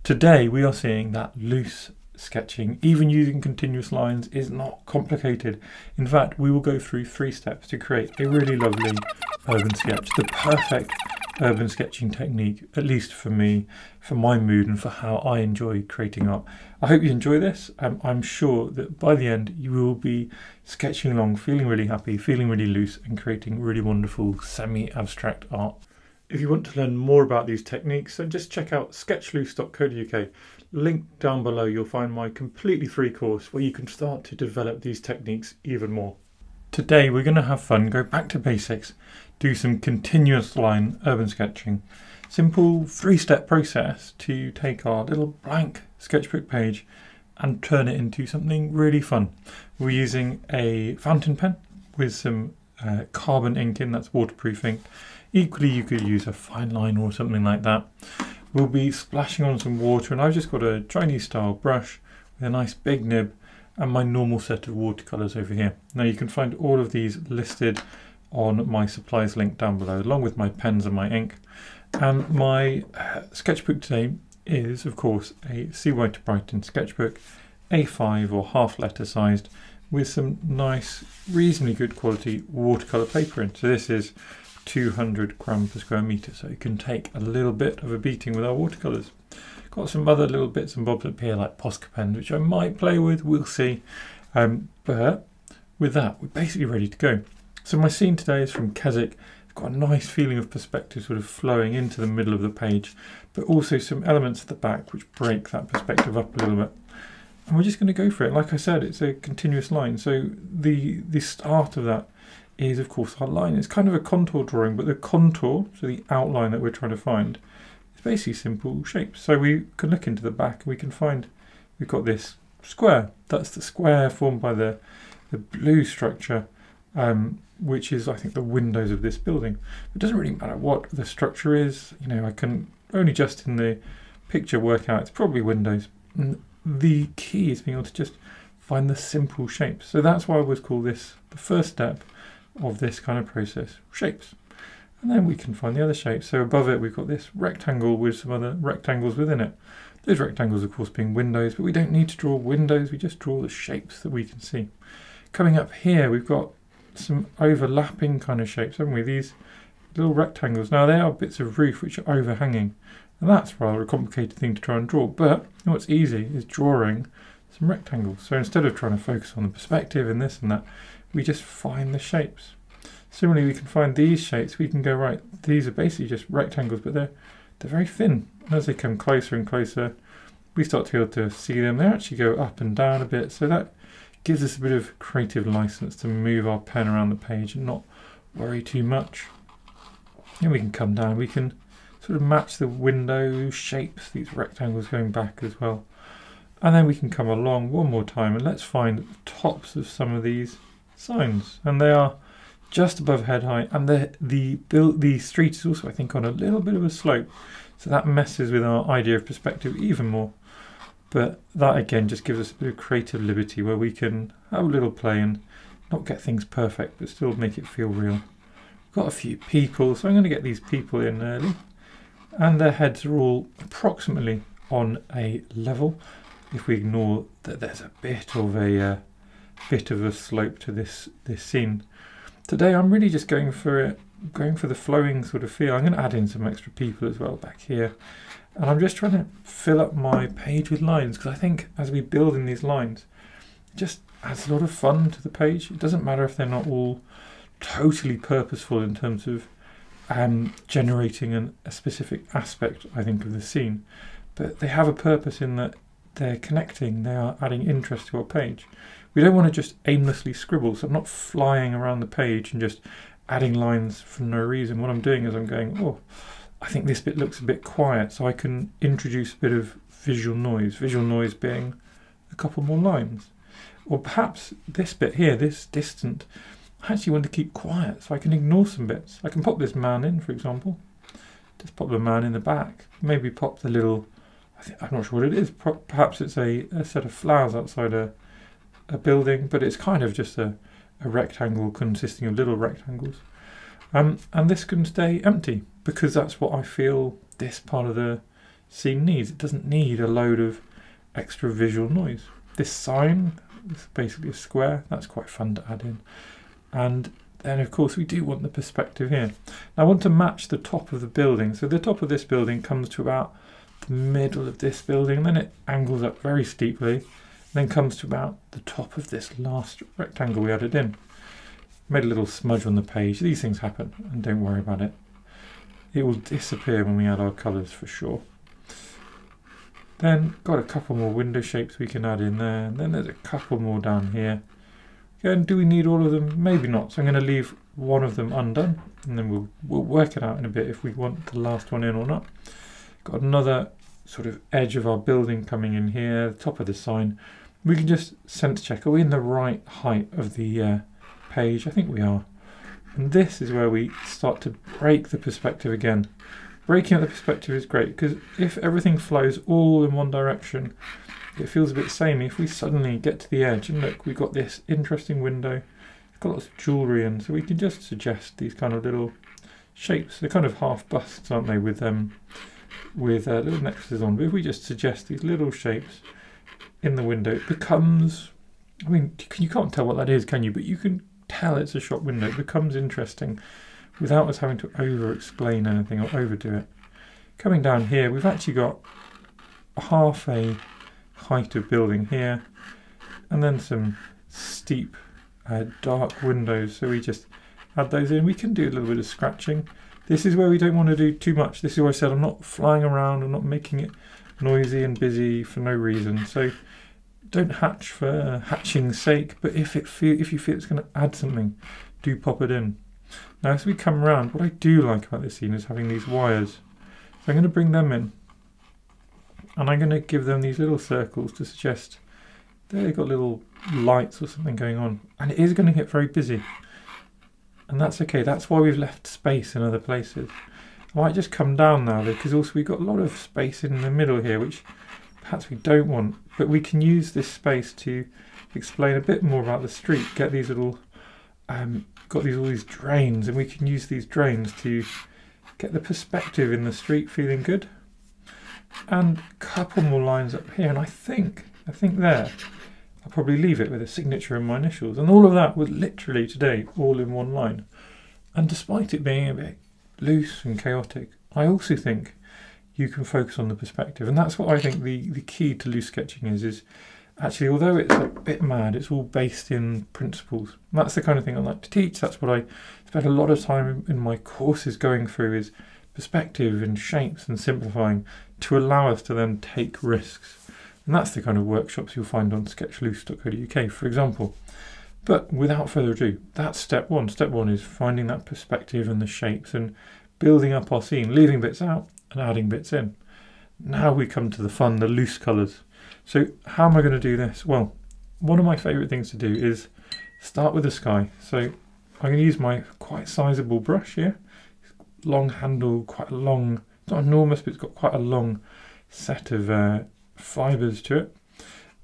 Today we are seeing that loose sketching, even using continuous lines, is not complicated. In fact, we will go through 3 steps to create a really lovely urban sketch, the perfect urban sketching technique, at least for me, for my mood and for how I enjoy creating art. I hope you enjoy this. I'm sure that by the end you will be sketching along, feeling really happy, feeling really loose and creating really wonderful semi-abstract art. If you want to learn more about these techniques, then just check out sketchloose.co.uk. Link down below, you'll find my completely free course where you can start to develop these techniques even more. Today we're going to have fun, go back to basics, do some continuous line urban sketching. Simple 3-step process to take our little blank sketchbook page and turn it into something really fun. We're using a fountain pen with some carbon ink in, that's waterproof ink. Equally, you could use a fine line or something like that. We'll be splashing on some water, and I've just got a Chinese style brush with a nice big nib and my normal set of watercolours over here. Now you can find all of these listed on my supplies link down below, along with my pens and my ink. And my sketchbook today is, of course, a C. White Brighton sketchbook, A5 or half letter sized, with some nice, reasonably good quality watercolour paper in. So this is 200 grams per square metre, so it can take a little bit of a beating with our watercolours. Got some other little bits and bobs up here like Posca pens, which I might play with, we'll see. But with that, we're basically ready to go. So my scene today is from Keswick. It's got a nice feeling of perspective sort of flowing into the middle of the page, but also some elements at the back which break that perspective up a little bit. And we're just going to go for it. Like I said, it's a continuous line, so the start of that is of course our line. It's kind of a contour drawing, but the contour, so the outline that we're trying to find, is basically simple shapes. So we can look into the back and we can find we've got this square. That's the square formed by the blue structure, which is I think the windows of this building. It doesn't really matter what the structure is, you know, I can only just in the picture work out it's probably windows. And the key is being able to just find the simple shapes. So that's why I always call this the first step of this kind of process, shapes. And then we can find the other shapes. So above it we've got this rectangle with some other rectangles within it. Those rectangles of course being windows, but we don't need to draw windows, we just draw the shapes that we can see. Coming up here we've got some overlapping kind of shapes, haven't we? These little rectangles. Now they are bits of roof which are overhanging, and that's rather a complicated thing to try and draw, but you know what's easy is drawing some rectangles. So instead of trying to focus on the perspective and this and that, we just find the shapes. Similarly, we can find these shapes. We can go, right, these are basically just rectangles, but they're very thin. And as they come closer and closer, we start to be able to see them. They actually go up and down a bit, so that gives us a bit of creative license to move our pen around the page and not worry too much. Then we can come down, we can sort of match the window shapes, these rectangles going back as well. And then we can come along one more time and let's find the tops of some of these signs, and they are just above head height, and the street is also I think on a little bit of a slope, so that messes with our idea of perspective even more. But that again just gives us a bit of creative liberty where we can have a little play and not get things perfect but still make it feel real. We've got a few people, so I'm going to get these people in early, and their heads are all approximately on a level if we ignore that there's a bit of a slope to this scene. Today I'm really just going for the flowing sort of feel. I'm going to add in some extra people as well back here, and I'm just trying to fill up my page with lines because I think as we build in these lines it just adds a lot of fun to the page. It doesn't matter if they're not all totally purposeful in terms of generating a specific aspect I think of the scene, but they have a purpose in that they're connecting, they are adding interest to our page. We don't want to just aimlessly scribble, so I'm not flying around the page and just adding lines for no reason. What I'm doing is I'm going, oh, I think this bit looks a bit quiet, so I can introduce a bit of visual noise being a couple more lines. Or perhaps this bit here, this distant, I actually want to keep quiet, so I can ignore some bits. I can pop this man in, for example. Just pop the man in the back. Maybe pop the little, I'm not sure what it is, perhaps it's a set of flowers outside a building, but it's kind of just a rectangle consisting of little rectangles. And this can stay empty because that's what I feel this part of the scene needs. It doesn't need a load of extra visual noise. This sign is basically a square. That's quite fun to add in. And then of course we do want the perspective here. Now I want to match the top of the building. So the top of this building comes to about the middle of this building, and then it angles up very steeply, and then comes to about the top of this last rectangle we added in. Made a little smudge on the page. These things happen, and don't worry about it. It will disappear when we add our colours for sure. Then got a couple more window shapes we can add in there, and then there's a couple more down here. Again, do we need all of them? Maybe not. So I'm going to leave one of them undone, and then we'll work it out in a bit if we want the last one in or not. Got another sort of edge of our building coming in here, the top of the sign. We can just sense check. Are we in the right height of the page? I think we are. And this is where we start to break the perspective again. Breaking up the perspective is great because if everything flows all in one direction, it feels a bit samey. If we suddenly get to the edge and look, we've got this interesting window, it's got lots of jewellery in, so we can just suggest these kind of little shapes. They're kind of half busts, aren't they, with little necklaces on. But if we just suggest these little shapes in the window, it becomes, I mean, you can't tell what that is, can you? But you can tell it's a shop window. It becomes interesting without us having to over-explain anything or overdo it. Coming down here, we've actually got half a height of building here, and then some steep dark windows, so we just add those in. We can do a little bit of scratching. This is where we don't want to do too much. This is why I said I'm not flying around, I'm not making it noisy and busy for no reason. So don't hatch for hatching's sake, but if you feel it's going to add something, do pop it in. Now as we come around, what I do like about this scene is having these wires. So I'm going to bring them in, and I'm going to give them these little circles to suggest they've got little lights or something going on, and it is going to get very busy, and that's okay. That's why we've left space in other places. I might just come down now though, because also we've got a lot of space in the middle here which perhaps we don't want, but we can use this space to explain a bit more about the street. Get these little got all these drains, and we can use these drains to get the perspective in the street feeling good. And a couple more lines up here, and I think there I'll probably leave it with a signature and my initials, and all of that was literally today all in one line. And despite it being a bit loose and chaotic, I also think you can focus on the perspective, and that's what I think the key to loose sketching is actually, although it's a bit mad, it's all based in principles. And that's the kind of thing I like to teach. That's what I spend a lot of time in my courses going through, is perspective and shapes and simplifying to allow us to then take risks. And that's the kind of workshops you'll find on sketchloose.co.uk, for example. But without further ado, that's step one. Step one is finding that perspective and the shapes and building up our scene, leaving bits out and adding bits in. Now we come to the fun, the loose colours. So how am I going to do this? Well, one of my favourite things to do is start with the sky. So I'm going to use my quite sizable brush here. Long handle, quite a long, it's not enormous, but it's got quite a long set of fibres to it.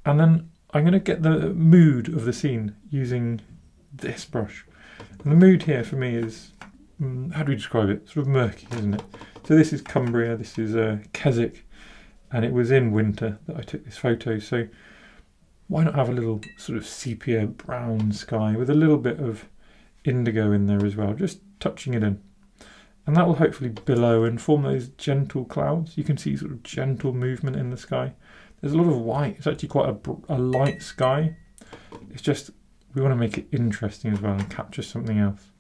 And then I'm going to get the mood of the scene using this brush. And the mood here for me is, how do we describe it? Sort of murky, isn't it? So this is Cumbria, this is Keswick, and it was in winter that I took this photo. So why not have a little sort of sepia brown sky with a little bit of indigo in there as well, just touching it in. And that will hopefully billow and form those gentle clouds. You can see sort of gentle movement in the sky. There's a lot of white. It's actually quite a light sky. It's just, we want to make it interesting as well and capture something else.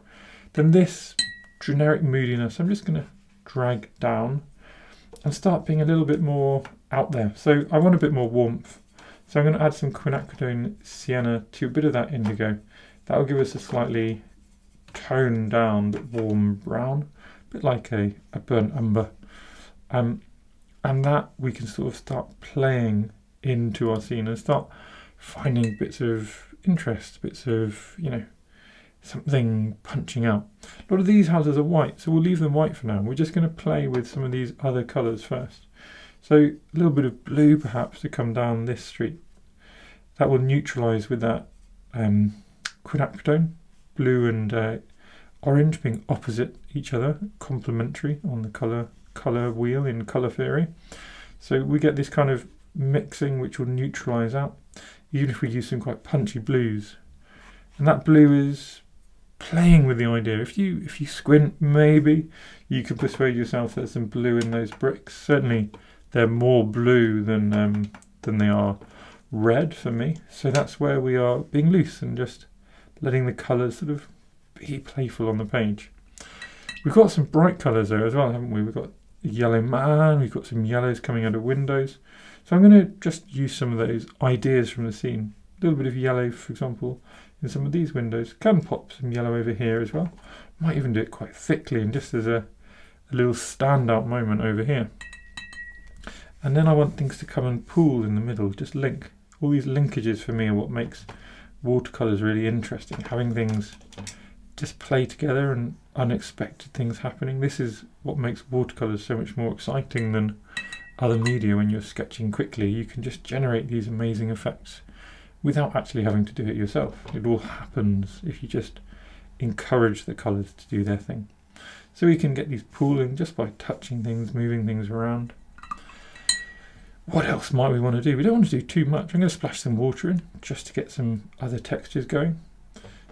Then this generic moodiness, I'm just going to drag down and start being a little bit more out there. So I want a bit more warmth. So I'm going to add some quinacridone sienna to a bit of that indigo. That will give us a slightly toned down but warm brown, a bit like a burnt umber. And that we can sort of start playing into our scene and start finding bits of interest, bits of, you know, something punching out. A lot of these houses are white, so we'll leave them white for now. We're just going to play with some of these other colours first. So a little bit of blue perhaps to come down this street. That will neutralise with that quinacridone, blue and orange being opposite each other, complementary on the colour wheel in colour theory. So we get this kind of mixing which will neutralise out, even if we use some quite punchy blues. And that blue is playing with the idea. If you squint, maybe you could persuade yourself there's some blue in those bricks. Certainly they're more blue than they are red for me. So that's where we are being loose and just letting the colours sort of be playful on the page. We've got some bright colours there as well, haven't we? We've got a yellow man, we've got some yellows coming out of windows. So I'm going to just use some of those ideas from the scene. A little bit of yellow, for example, in some of these windows. Can pop some yellow over here as well. Might even do it quite thickly and just as a little standout moment over here. And then I want things to come and pool in the middle, just link. All these linkages for me are what makes watercolours really interesting. Having things just play together and unexpected things happening. This is what makes watercolours so much more exciting than other media. When you're sketching quickly, you can just generate these amazing effects without actually having to do it yourself. It all happens if you just encourage the colours to do their thing. So we can get these pooling just by touching things, moving things around. What else might we want to do? We don't want to do too much. I'm going to splash some water in just to get some other textures going.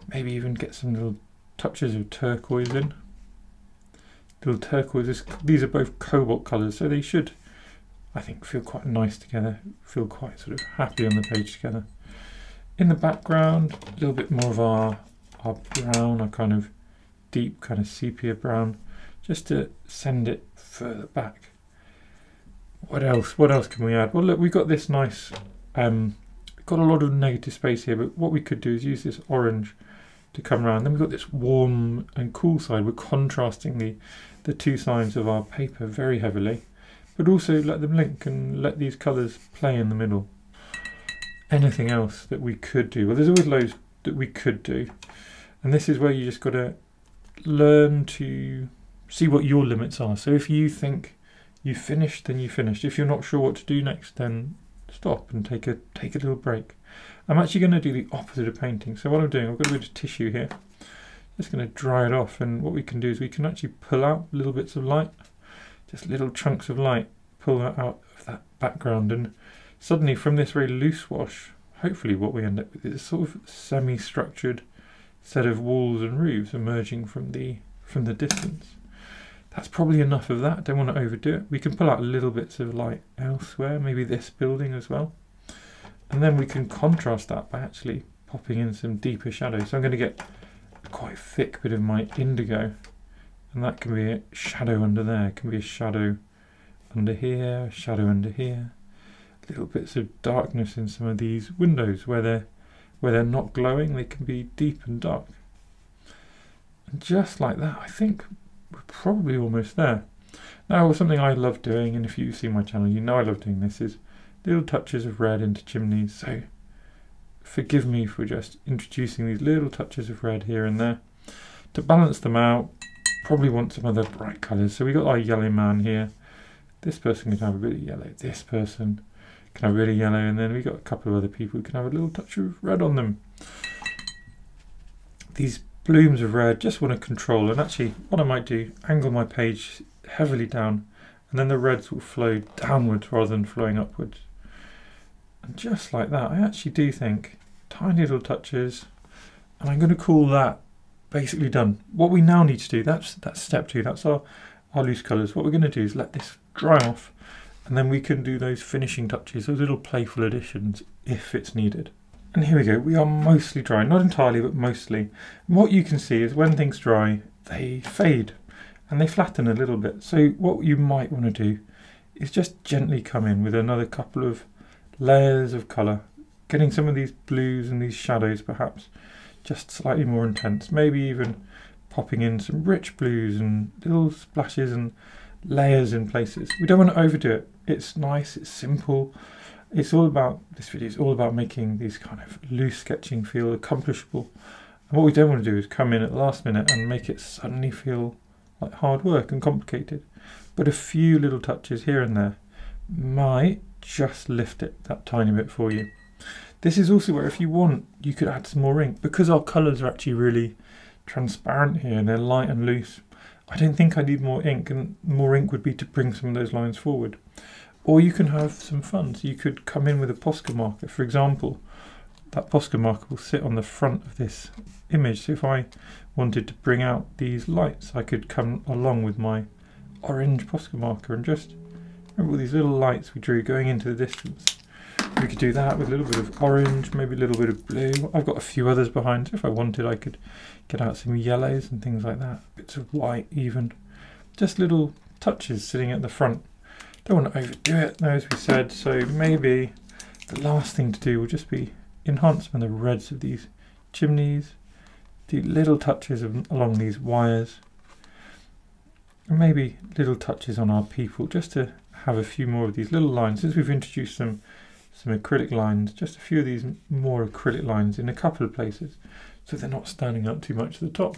Maybe even get some little touches of turquoise in. Little turquoise. These are both cobalt colours, so they should, I think, feel quite nice together. Feel quite sort of happy on the page together. In the background, a little bit more of our brown, our kind of deep kind of sepia brown, just to send it further back. What else? What else can we add? Well, look, we've got this nice, got a lot of negative space here, but what we could do is use this orange to come around. Then we've got this warm and cool side. We're contrasting the two sides of our paper very heavily, but also let them link and let these colours play in the middle. Anything else that we could do? Well, there's always loads that we could do. And this is where you just got to learn to see what your limits are. So if you think you finished, then you finished. If you're not sure what to do next, then stop and take a little break. I'm actually going to do the opposite of painting. So what I'm doing, I've got a bit of tissue here. Just going to dry it off, and what we can do is we can actually pull out little bits of light, just little chunks of light, pull that out of that background, and suddenly from this very loose wash, hopefully what we end up with is a sort of semi-structured set of walls and roofs emerging from the distance. That's probably enough of that. Don't want to overdo it. We can pull out little bits of light elsewhere, maybe this building as well. And then we can contrast that by actually popping in some deeper shadows. So I'm going to get a quite thick bit of my indigo, and that can be a shadow under there. It can be a shadow under here, a shadow under here. Little bits of darkness in some of these windows where they're not glowing, they can be deep and dark. And just like that, I think we're probably almost there. Now, something I love doing, and if you see my channel, you know I love doing this, is little touches of red into chimneys. So forgive me for just introducing these little touches of red here and there. To balance them out, probably want some other bright colours. So we got our yellow man here. This person can have a bit of yellow. This person can have a bit of yellow, and then we got a couple of other people who can have a little touch of red on them. These blooms of red, just want to control, and actually what I might do, angle my page heavily down, and then the reds will flow downwards rather than flowing upwards. And just like that, I actually do think tiny little touches, and I'm going to call that basically done. What we now need to do, that's step 2, that's our loose colours. What we're going to do is let this dry off, and then we can do those finishing touches, those little playful additions if it's needed. And here we go, we are mostly dry, not entirely, but mostly. And what you can see is when things dry, they fade and they flatten a little bit. So what you might want to do is just gently come in with another couple of layers of colour, getting some of these blues and these shadows perhaps just slightly more intense, maybe even popping in some rich blues and little splashes and layers in places. We don't want to overdo it. It's nice, it's simple. It's all about, this video is all about making these kind of loose sketching feel accomplishable. And what we don't want to do is come in at the last minute and make it suddenly feel like hard work and complicated. But a few little touches here and there might just lift it that tiny bit for you. This is also where if you want, you could add some more ink. Because our colours are actually really transparent here and they're light and loose, I don't think I need more ink, and more ink would be to bring some of those lines forward. Or you can have some fun. So you could come in with a Posca marker, for example. That Posca marker will sit on the front of this image. So if I wanted to bring out these lights, I could come along with my orange Posca marker and just remember all these little lights we drew going into the distance. We could do that with a little bit of orange, maybe a little bit of blue. I've got a few others behind, so if I wanted I could get out some yellows and things like that. Bits of white even. Just little touches sitting at the front. Don't want to overdo it though, as we said, so maybe the last thing to do will just be enhance some of the reds of these chimneys. Do little touches along these wires. And maybe little touches on our people, just to have a few more of these little lines. Since we've introduced some acrylic lines, just a few of these more acrylic lines in a couple of places, so they're not standing up too much at the top.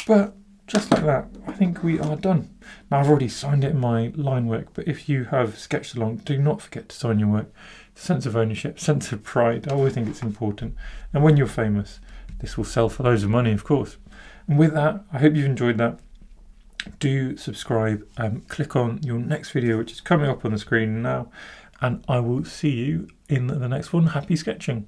But just like that, I think we are done. Now I've already signed it in my line work, but if you have sketched along, do not forget to sign your work. Sense of ownership, sense of pride, I always think it's important. And when you're famous, this will sell for loads of money, of course. And with that, I hope you've enjoyed that. Do subscribe and click on your next video, which is coming up on the screen now, and I will see you in the next one. Happy sketching.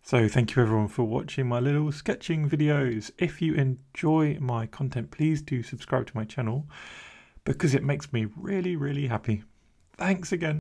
So thank you everyone for watching my little sketching videos. If you enjoy my content, please do subscribe to my channel because it makes me really, really happy. Thanks again.